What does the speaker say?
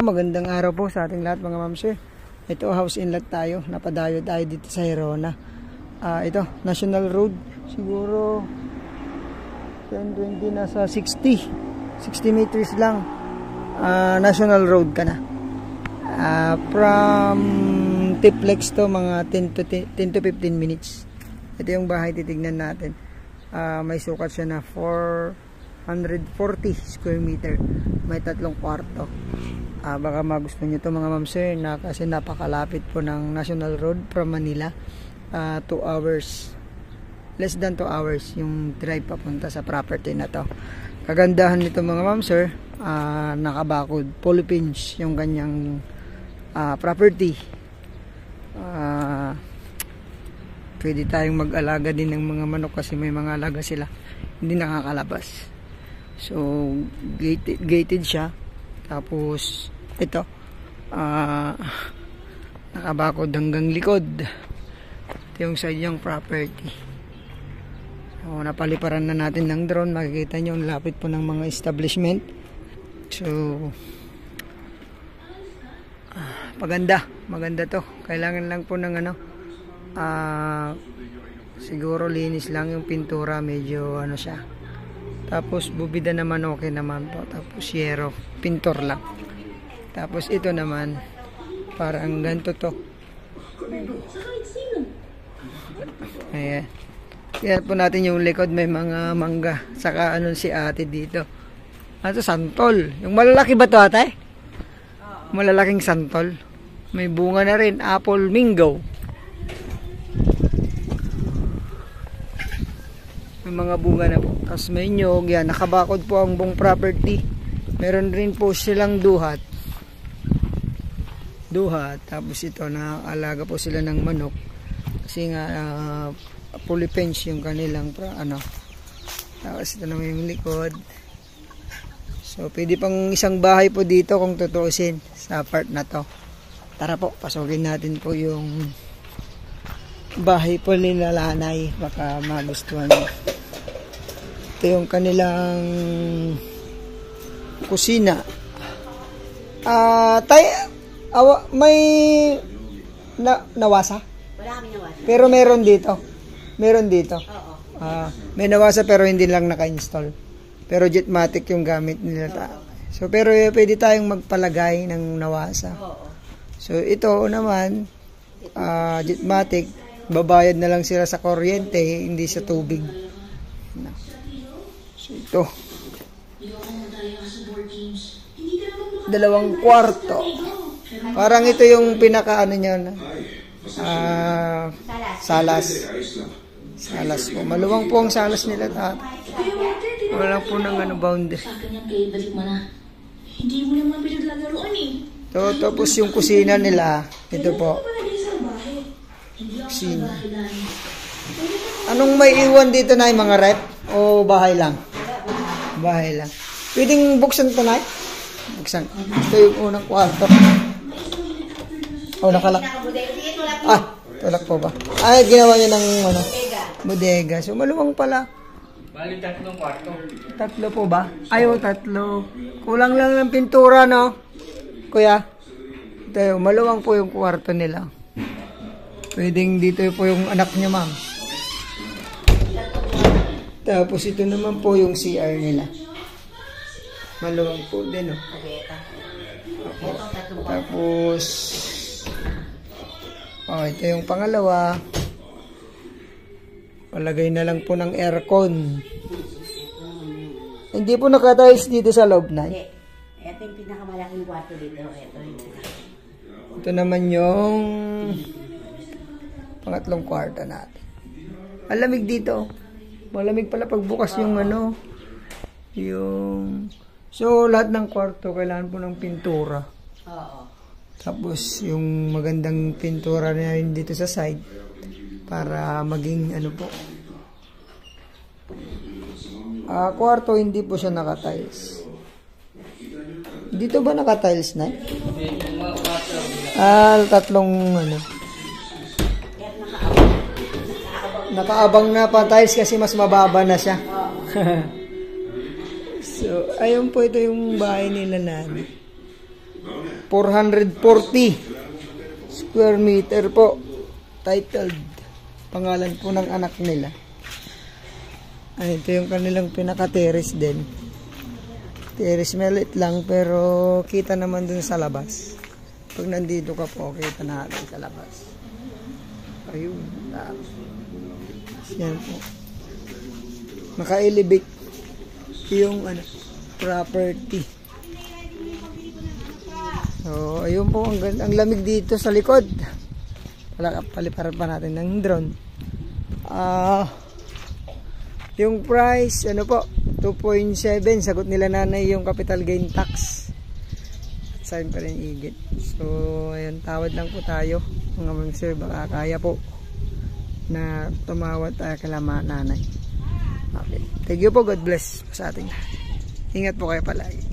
magandang araw po sa ating lahat mga ma'am sir. Ito, house inlet tayo. Napadayo tayo dito sa Herona. Ito, National Road. Siguro 10-20 nasa 60 meters lang. National Road ka na. From Tiplex to mga 10 to 15 minutes. Ito yung bahay, titignan natin. May sukat siya na 440 square meter. May 3 kwarto. Baka magustuhan nyo ito mga ma'am sir, kasi napakalapit po ng National Road from Manila. 2 hours, less than 2 hours yung drive papunta sa property na to. Kagandahan nito mga ma'am sir, nakabakod, Philippines yung kanyang property. Pwede tayong mag-alaga din ng mga manok kasi may mga alaga sila, hindi nakakalabas. So gated siya. Tapos ito, nakabakod hanggang likod. Ito yung side yung property. So napaliparan na natin ng drone. Makikita nyo ang lapit po ng mga establishment. So maganda to. Kailangan lang po ng siguro linis lang yung pintura, medyo siya. Tapos bubida naman okay naman po. Tapos yero, pintor lang. Tapos ito naman parang ganito to. Ayan. Tingnan po natin yung likod, may mga mangga. Saka si ate dito. Ito santol. Yung malalaki ba to ate? Malalaking santol. May bunga na rin, apple mango. May mga bunga na po. Tapos may nyog, yan, nakabakod po ang buong property. Meron rin po silang duhat. Tapos ito, nakakalaga po sila ng manok. Kasi nga, fully fenced yung kanilang, Tapos ito naman yung likod. So, pwede pang isang bahay po dito kung tutuusin sa part na to. Tara po, pasukin natin po yung bahay po nila Lanay. Baka magustuhan nyo. Ito yung kanilang kusina. May nawasa? Wala kami nawasa. Pero meron dito. Oo. May nawasa pero hindi lang naka-install. Pero Jetmatic yung gamit nila. So pero pwede tayong magpalagay ng nawasa. Oo. So ito naman, Jetmatic, babayad na lang sila sa kuryente, hindi sa tubig. So ito, 2 kwarto. Parang ito yung pinaka niya na salas po. Maluwang po ang salas nila. Wala po ng boundary. Hindi mo naman pinaglalaroan eh. Tapos yung kusina nila, ito po. Kusina. Anong may iwan dito na yung mga rep? O bahay lang? Bahay lang. Pwedeng buksan ito na? Buksan. Ito yung unang kwarto. Nakalak. Tulak po ba? Ginawa niya ng bodega. So maluwang pala. Bali 3 kwarto. 3 po ba? 3. Kulang lang ng pintura, no? Kuya? Ito, maluwang po yung kwarto nila. Pwedeng dito po yung anak niya, ma'am. Tapos ito naman po yung CR nila. Maluwang po din, no? Tapos ito yung pangalawa. Palagay na lang po ng aircon. Hindi po nakatiles dito sa loob na. Ito yung pinakamalaking kwarto dito. Ito naman yung pangatlong kwarto natin. Malamig dito. Malamig pala pagbukas yung So lahat ng kwarto kailangan po ng pintura. Oo. Tapos yung magandang pintura na rin dito sa side para maging kwarto hindi po siya naka-tiles. Dito ba naka-tiles na? 3 nakaabang na pa tiles kasi mas mababa na siya. So ayun po, ito yung bahay nila Nani. 440 square meter po. Titled. Pangalan po ng anak nila. Ay, ito yung kanilang pinaka-terrace din. Terrace maliit lang pero kita naman dun sa labas. Pag nandito ka po, kita natin sa labas. Ayun. Yan po. Naka-elevate yung property. So, ayun po. Ang lamig dito sa likod. Paliparan pa natin ng drone. Yung price, 2.7. Sagot nila nanay yung capital gain tax. Sign pa rin igit. So, ayun, tawad lang po tayo. Mga ma'am sir, baka kaya po na tumawad tayo kala nanay. Okay. Thank you po. God bless sa ating lahat. Ingat po kayo palagi.